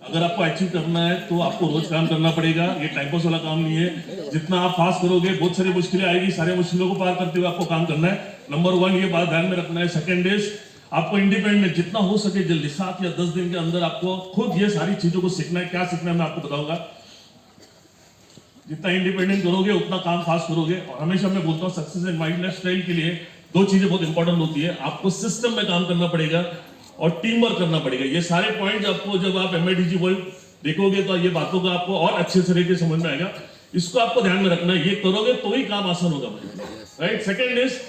अगर आपको अचीव करना है तो आपको रोज काम करना पड़ेगा, ये टाइम पास वाला काम नहीं है। जितना आप फास्ट करोगे बहुत सारी मुश्किलें आएगी, सारे मुश्किलों को पार करते हुए आपको काम करना है। नंबर 1 ये बात ध्यान में रखना है। सेकंड इज आपको इंडिपेंडेंट जितना हो सके जल्दी 7 या 10 दिन के अंदर आपको खुद ये सारी चीजों को सीखना है। क्या सीखना है मैं आपको बताऊंगा। जितना इंडिपेंडेंट करोगे उतना काम फास्ट करोगे। और हमेशा मैं बोलता हूँ success and mind life style के लिए 2 चीजें बहुत इंपॉर्टेंट होती है। आपको सिस्टम में काम करना पड़ेगा और टीम वर्क करना पड़ेगा। ये सारे पॉइंट आपको जब आप MIDG वर्ल्ड देखोगे तो ये बातों का आपको और अच्छे तरीके से समझ में आएगा। इसको आपको ध्यान में रखना है, ये करोगे तो ही काम आसान होगा, right. Second is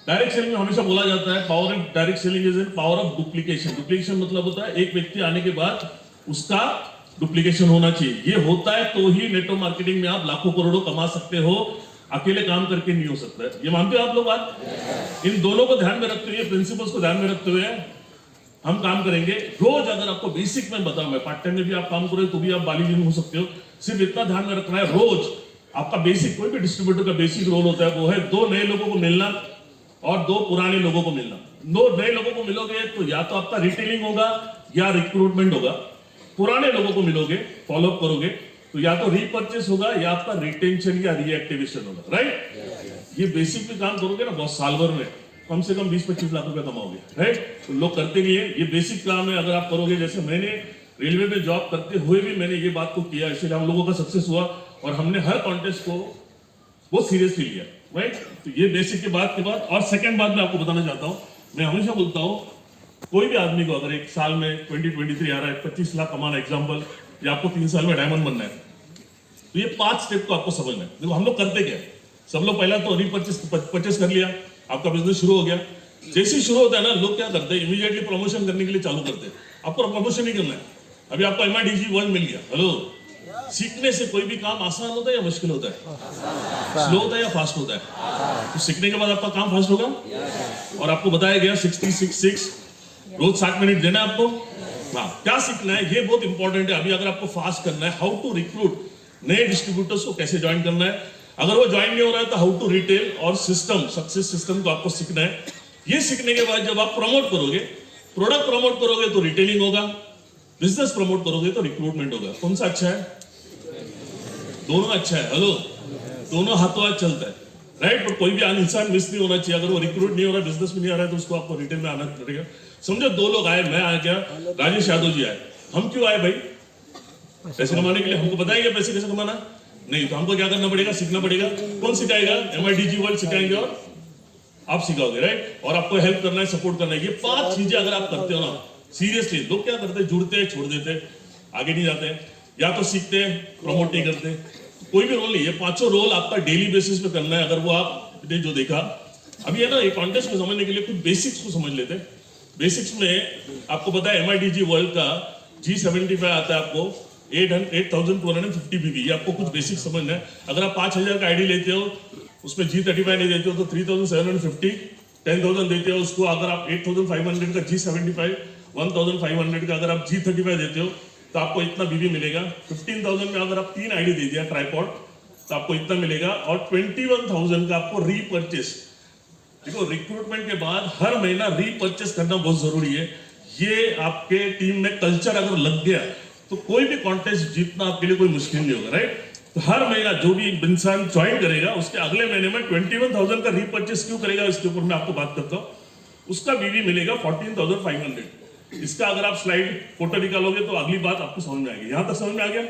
direct selling में हमेशा बोला जाता है power of direct selling is in power of duplication. Duplication मतलब होता है एक व्यक्ति आने के बाद उसका डुप्लीकेशन होना चाहिए। ये होता है तो ही नेटवर्क मार्केटिंग में आप लाखों करोड़ों कमा सकते हो। अकेले काम करके नहीं हो सकता है। ये मानते हो आप लोग बात? इन दोनों को ध्यान में रखते हुए, प्रिंसिपल्स को ध्यान में रखते हुए हम काम करेंगे। रोज अगर आपको बेसिक में बताऊं, मैं पार्ट टाइम में भी आप काम करोगे तो भी आप बालीजन हो सकते हो। सिर्फ इतना ध्यान में रखना है, रोज आपका बेसिक, कोई भी डिस्ट्रीब्यूटर का बेसिक रोल होता है वो है 2 नए लोगों को मिलना और 2 पुराने लोगों को मिलना। 2 नए लोगों को मिलोगे तो या तो आपका रिटेलिंग होगा या रिक्रूटमेंट होगा। पुराने लोगों को मिलोगे, फॉलोअप करोगे तो या तो रीपर्चेस होगा या आपका रिटेंशन या रीएक्टिवेशन होगा, राइट। ये बेसिक भी काम करोगे ना बहुत साल भर में कम से कम 20-25 लाख रुपए कमाओगे, राइट। तो लोग करते नहीं है, ये बेसिक काम है। अगर आप करोगे, जैसे मैंने रेलवे में जॉब करते हुए भी मैंने ये बात को किया, इसलिए हम लोगों का सक्सेस हुआ और हमने हर कॉन्टेस्ट को बहुत सीरियसली लिया, राइट। तो ये बेसिक के बाद और सेकंड बात मैं आपको बताना चाहता हूँ। मैं हमेशा बोलता हूँ कोई भी आदमी को अगर एक साल में 2023 आ रहा है 25 लाख कमाना एग्जाम्पल, या आपको 3 साल में डायमंड बनना है, तो ये 5 स्टेप को आपको समझना है। देखो हम लोग करते क्या, सब लोग पहला तो परचेस कर लिया, आपका बिजनेस शुरू हो गया। जैसे ही शुरू होता है ना, लोग क्या करते हैं, इमीडिएटली प्रमोशन करने के लिए चालू करते हैं। आपको प्रमोशन नहीं करना है। अभी आपको MIDG वर्ल्ड मिल गया, हेलो। सीखने से कोई भी काम आसान होता है या मुश्किल होता है? स्लो होता है या फास्ट होता है? तो सीखने के बाद आपका काम फास्ट होगा। और आपको बताया गया 60-6 रोज 60 मिनट देना है आपको। हाँ, क्या सीखना है ये बहुत इंपॉर्टेंट है। अभी अगर आपको फास्ट करना है, हाउ टू रिक्रूट नए डिस्ट्रीब्यूटर्स को कैसे ज्वाइन करना है। अगर वो ज्वाइन नहीं हो रहा है तो हाउ टू रिटेल और सिस्टम, सक्सेस सिस्टम को आपको सीखना है। ये सीखने के बाद जब आप प्रमोट करोगे, प्रोडक्ट प्रमोट करोगे तो रिटेलिंग होगा, बिजनेस प्रमोट करोगे तो रिक्रूटमेंट होगा। कौन सा अच्छा है? दोनों अच्छा है, हेलो। दोनों हाथों हाथ चलता है, राइट। पर कोई भी इंसान मिस नहीं होना चाहिए। अगर वो रिक्रूट नहीं हो रहा है, बिजनेस में नहीं आ रहा है, तो उसको आपको रिटेल में आना पड़ेगा। समझो 2 लोग आए, मैं आ गया, राजेश यादव जी आए। हम क्यों आए भाई? पैसे कमाने के लिए। हमको बताएंगे पैसे कैसे कमाना? नहीं। तो हमको क्या करना पड़ेगा? सीखना पड़ेगा। कौन सिखाएगा? MIDG वर्ल्ड सिखाएंगे और आप सिखाओगे, राइट। और आपको हेल्प करना है, सपोर्ट करना है। ये 5 चीजें अगर आप करते हो ना, सीरियसली, लोग क्या करते हैं, जुड़ते हैं, छोड़ देते हैं, आगे नहीं जाते हैं, या तो सीखते हैं, प्रमोट नहीं करते। कोई भी रोल नहीं, ये 5 रोल आपका डेली बेसिस पे करना है। अगर वो आपने जो देखा अभी है ना, ये कॉन्टेस्ट में समझने के लिए कुछ बेसिक्स को समझ लेते हैं। बेसिक्स में आपको पता है MIDG वर्ल्ड का G75 आता है आपको 8,250 BB। ये आपको कुछ बेसिक समझना है। अगर आप 5,000 का आईडी लेते हो, उसमें G35 नहीं देते हो तो 3,750, 10,000 देते हो उसको। अगर आप 8,500 का G75, 1,500 का अगर आप G35 देते हो तो आपको इतना BB मिलेगा। 15,000 में अगर आप 3 आईडी दे दिया ट्राइपॉड तो आपको इतना मिलेगा। और 21,000 का आपको रीपर्चेस। देखो, रिक्रूटमेंट के बाद हर महीना रीपर्चेस करना बहुत जरूरी है। ये आपके टीम में कल्चर अगर लग गया तो कोई भी कॉन्टेस्ट जीतना आपके लिए कोई मुश्किल नहीं होगा, राइट। तो हर महीना जो भी इंसान ज्वाइन करेगा उसके अगले महीने में 21,000 का रीपर्चेस क्यों करेगा, इसके ऊपर मैं आपको बात करता हूँ। उसका BB मिलेगा 14,500। इसका अगर आप स्लाइड फोटो निकालोगे तो अगली बात आपको समझ में आएगी। यहां तक समझ में आ गया?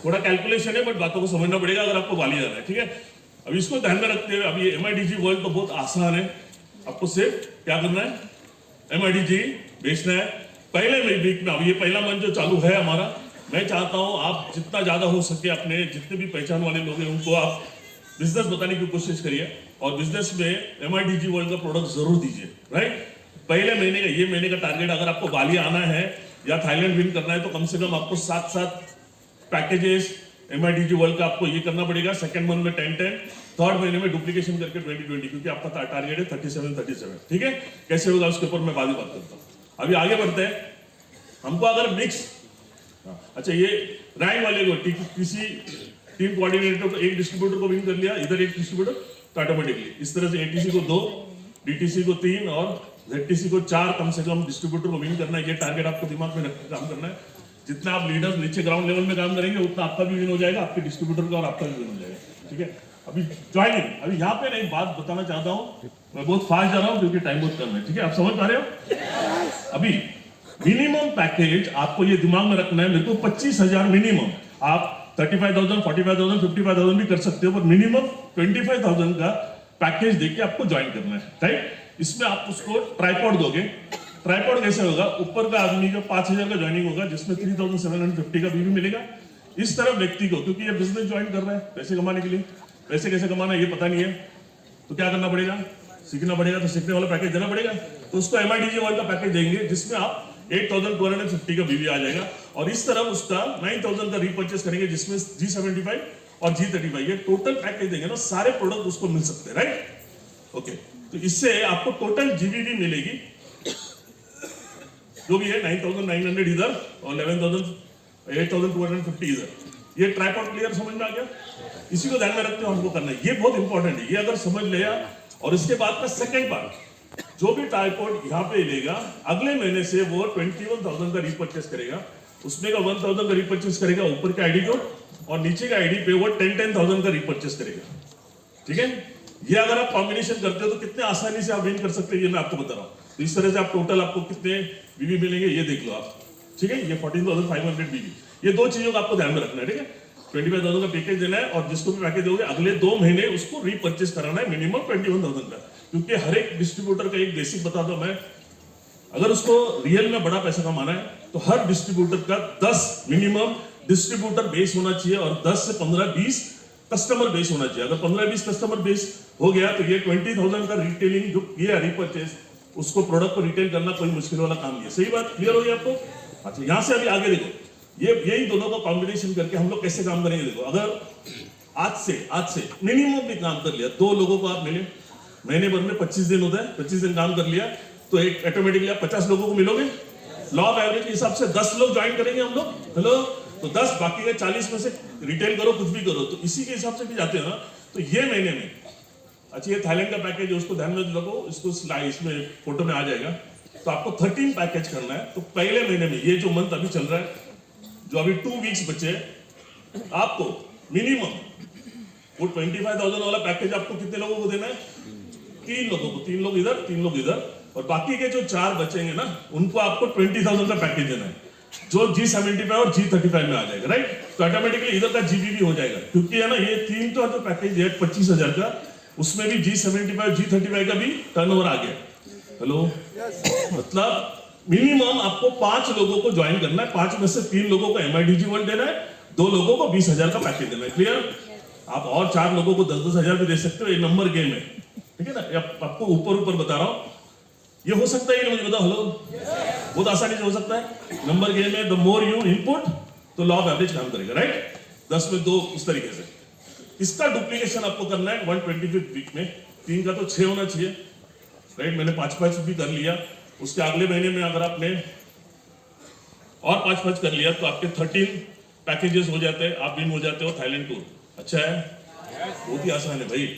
थोड़ा कैलकुलेशन है बट बातों को समझना पड़ेगा अगर आपको बाली जाना है, ठीक है। अब इसको ध्यान में रखते हुए, अब ये MIDG वर्ल्ड तो बहुत आसान है। आपको सिर्फ क्या करना है, MIDG बेचना है। पहले वीक में, अब ये पहला मंच जो चालू है हमारा, मैं चाहता हूं आप जितना ज्यादा हो सके अपने जितने भी पहचान वाले लोग हैं उनको आप बिजनेस बताने की कोशिश करिए। और बिजनेस में MIDG वर्ल्ड का प्रोडक्ट जरूर दीजिए, राइट। पहले महीने का, ये महीने का टारगेट, अगर आपको बाली आना है या थाईलैंड विन करना है तो कम से कम आपको 7 पैकेजेस MIDG वर्ल्ड का आपको ये करना पड़ेगा। सेकंड मंथ में 10, थर्ड महीने में डुप्लीकेशन करके 20, क्योंकि आपका टारगेट है 37, ठीक है। कैसे होगा उसके ऊपर मैं बाद में बात करता हूँ। अभी आगे बढ़ते हैं। हमको अगर मिक्स, अच्छा ये रैंक वाले को किसी टीम कोऑर्डिनेटर को, एक डिस्ट्रीब्यूटर को विन कर लिया, इधर एक डिस्ट्रीब्यूटर, तो ऑटोमेटिकली इस तरह से ATC को 2, DTC को 3 और ZTC को 4 कम से कम डिस्ट्रीब्यूटर को विन करना है। ये टारगेट आपको दिमाग में रख के काम करना है। जितना आप लीडर्स नीचे ग्राउंड लेवल में काम करेंगे उतना आपका भी विन हो जाएगा, आपके डिस्ट्रीब्यूटर का और आपका भी विन हो जाएगा। ठीक है, अभी ज्वाइनिंग, अभी यहाँ पे एक बात बताना चाहता हूँ, मैं बहुत फास्ट जा रहा हूँ क्योंकि टाइम बहुत कम है। ठीक है, आप समझ पा रहे हो? अभी मिनिमम पैकेज आपको ये दिमाग में रखना है, मेरे को 25,000 मिनिमम, आप 35,000, 45,000, 55,000 भी कर सकते हो, पर मिनिमम 25,000 का पैकेज देके आपको ज्वाइन करना है, राइट? इसमें आप उसको ट्राइपॉड दोगे। ट्राइपॉड कैसे होगा? ऊपर का आदमी का 5,000 का ज्वाइनिंग होगा, जिसमें 3,750 का बीवी मिलेगा। इस तरफ व्यक्ति को, क्योंकि ये बिजनेस ज्वाइन कर रहा है पैसे कमाने के लिए, पैसे कैसे कमाना है ये पता नहीं है, तो क्या करना पड़ेगा? सीखना पड़ेगा, तो सीखने वाला पैकेज देना पड़ेगा। तो उसको MIDG वर्ल्ड का पैकेज देंगे, जिसमें आप 8,250 का बीवी आ जाएगा, और इस तरफ उसका 9,000 का रीपर्चेस करेंगे, जिसमें G75 और G35 ये टोटल पैकेज देंगे ना, सारे प्रोडक्ट उसको मिल सकते हैं, राइट? ओके, तो इससे आपको टोटल GBV मिलेगी जो भी है 9,900 इधर और 8,250 इधर। ये ट्राइपॉड क्लियर समझ में आ गया? इसी को ध्यान में रखते हुए हमको करना है, ये बहुत इंपॉर्टेंट है। ये अगर समझ लिया, और इसके बाद का सेकंड पार्ट, जो भी ट्राइपॉड यहाँ पे लेगा, अगले महीने से वो 21,000 का रीपर्चेस करेगा, उसमें का 1,000 का रीपर्चेस करेगा ऊपर के आईडी को, और नीचे का आईडी पे वो 10,000 का रीपर्चेस करेगा। ठीक है, ये अगर आप कॉम्बिनेशन करते हो तो कितने आसानी से आप विन कर सकते हैं, ये मैं आपको बता रहा हूँ। तो इस तरह से आप टोटल आपको कितने बीवी मिलेंगे ये देख लो आप। ठीक है, ये 14,500 बीवी, ये दो चीजों का आपको ध्यान में रखना है। ठीक है, 25,000 का पैकेज देना है, और जिसको भी पैकेज दोगे अगले 2 महीने उसको रीपर्चेस कराना है मिनिमम 21,000 का। क्योंकि हर एक डिस्ट्रीब्यूटर का एक बेसिक बता दो मैं, अगर उसको रियल में बड़ा पैसा कमाना है तो हर डिस्ट्रीब्यूटर का 10 मिनिमम डिस्ट्रीब्यूटर बेस होना चाहिए, और 10 से 15-20 कस्टमर बेस होना चाहिए। अगर 15-20 कस्टमर बेस हो गया तो ये 20,000 का रिटेलिंग जो किया रीपर्चेस, उसको प्रोडक्ट को रिटेल करना कोई मुश्किल वाला काम नहीं है। सही बात क्लियर हो गई आपको? अच्छा, यहां से अभी आगे देखो, ये यही दोनों का कॉम्बिनेशन करके हम लोग कैसे काम करेंगे। देखो, अगर आज से मिनिमम भी काम कर लिया, 2 लोगों को आप मिले, महीने भर में 25 दिन होता है, 25 दिन काम कर लिया तो एक ऑटोमेटिकली आप 50 लोगों को मिलोगे। लॉ ऑफ एवरेज के हिसाब से 10 लोग ज्वाइन करेंगे हम लोग, हेलो, तो 10, बाकी के 40 में से रिटेल करो, कुछ भी करो, तो इसी के हिसाब से भी जाते हैं ना। तो ये महीने में, अच्छा, ये थाईलैंड का पैकेज है, उसको ध्यान में रखो, इसको स्लाइड इसमें फोटो में आ जाएगा। तो आपको 13 पैकेज करना है। तो पहले महीने में, ये जो मंथ अभी चल रहा है, जो अभी 2 वीक्स बचे, आपको मिनिमम वो 25,000 वाला पैकेज आपको कितने लोगों को देना है? 3 लोगों को, 3 लोग इधर, 3 लोग इधर, और बाकी के जो 4 बचेंगे ना, उनको आपको 20,000 का पैकेज देना है, जो G75 और G35 में आ जाएगा, राइट? तो ऑटोमेटिकली इधर का GBV हो जाएगा, क्योंकि है ना, ये 3 का जो पैकेज है 25,000 का, उसमें भी G75 G35 का भी टर्नओवर आ गया। हेलो, मतलब मिनिमम आपको 5 लोगों को ज्वाइन करना है, 5 में से 3 लोगों को MIDG वर्ल्ड देना है, 2 लोगों को 20,000 का पैकेज देना है। क्लियर? आप और 4 लोगों को 10,000 भी दे सकते हो, ये नंबर गेम है, ठीक है ना? आपको ऊपर बता रहा हूं, ये हो सकता है, मुझे बताओ। हेलो, बहुत आसानी से हो सकता है, नंबर गेम है। द मोर यू इनपुट, तो लॉ ऑफ एवरेज काम करेगा, राइट? 10 में 2, इस तरीके से। इसका डुप्लीकेशन आपको करना है 125th वीक में, 3 का तो 6 होना चाहिए, राइट? मैंने 5-5 भी कर लिया, उसके अगले महीने में अगर आपने और 5-5 कर लिया तो आपके 13 पैकेजेस हो जाते हैं, आप विन हो जाते हो थाईलैंड टूर। अच्छा है, बहुत ही आसान है भाई,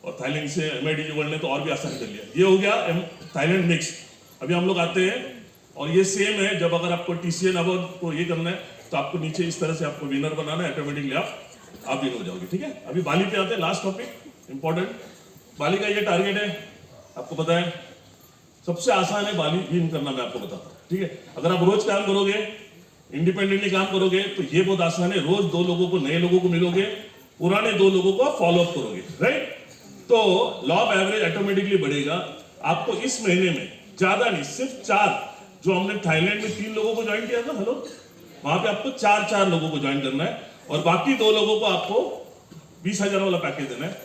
और थाईलैंड से MIDG वर्ल्ड ने तो और भी आसान कर लिया। ये हो गया थाईलैंड मिक्स। अभी हम लोग आते हैं, और ये सेम है, जब अगर आपको TCN अब को ये करना है तो आपको नीचे इस तरह से आपको विनर बनाना है, ऑटोमेटिकली आप विन हो जाओगे। ठीक है, अभी बाली पे आते हैं, लास्ट टॉपिक इंपॉर्टेंट। बाली का ये टारगेट है, आपको पता है, सबसे आसान है बाली विन करना, मैं आपको बताता हूँ। ठीक है, अगर आप रोज काम करोगे, इंडिपेंडेंटली काम करोगे, तो ये बहुत आसान है। रोज 2 लोगों को, नए लोगों को मिलोगे, पुराने 2 लोगों को फॉलो अप करोगे, राइट? तो लॉ ऑफ एवरेज ऑटोमेटिकली बढ़ेगा। आपको इस महीने में ज्यादा नहीं, सिर्फ 4, जो हमने थाईलैंड में 3 लोगों को ज्वाइन किया था, हेलो, वहां पे आपको 4 लोगों को ज्वाइन करना है, और बाकी 2 लोगों को आपको 20,000 वाला पैकेज देना है।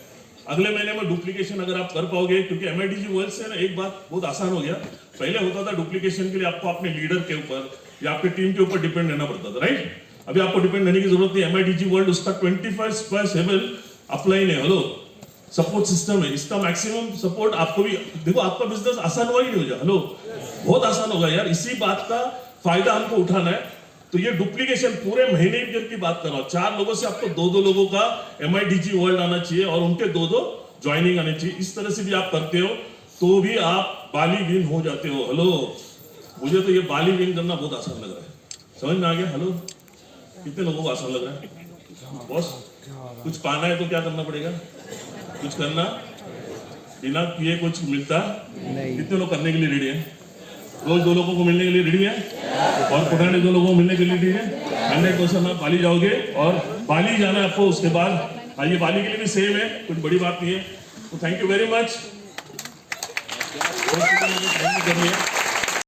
अगले महीने में डुप्लीकेशन अगर आप कर पाओगे, क्योंकि MIDG वर्ल्ड से ना एक बात बहुत आसान हो गया। पहले होता था डुप्लीकेशन के लिए आपको अपने लीडर के ऊपर या आपके टीम के ऊपर डिपेंड रहना पड़ता था, राइट? अभी आपको डिपेंड रहने की जरूरत नहीं। MIDG वर्ल्ड उसका 24/7 अपलाइन है, हेलो, सपोर्ट सिस्टम है, इसका मैक्सिमम सपोर्ट आपको भी। देखो, आपका बिजनेस आसान हुआ ही नहीं हो जाए, हेलो, बहुत आसान होगा यार। इसी बात का फायदा हमको उठाना है। तो ये डुप्लीकेशन पूरे महीने की बात कर रहा हूं, 4 लोगों से आपको 2 लोगों का MIDG वर्ल्ड आना चाहिए, और उनके 2 ज्वाइनिंग आने चाहिए। इस तरह से भी आप करते हो तो भी आप बाली विन हो जाते हो। हेलो, मुझे तो ये बाली विन करना बहुत आसान लग रहा है। समझ में आ गया? हेलो, कितने लोगों को आसान लग रहा है? बॉस, कुछ पाना है तो क्या करना पड़ेगा? कुछ करना, बिना किए कुछ मिलता नहीं। कितने लोग करने के लिए रेडी हैं? रोज 2 लोगों को मिलने के लिए रेडी है, और पुराने 2 लोगों को मिलने के लिए रेडी है। 100% आप बाली जाओगे, और बाली जाना है आपको। उसके बाद ये बाली के लिए भी सेम है, कुछ बड़ी बात नहीं है। तो थैंक यू वेरी मच।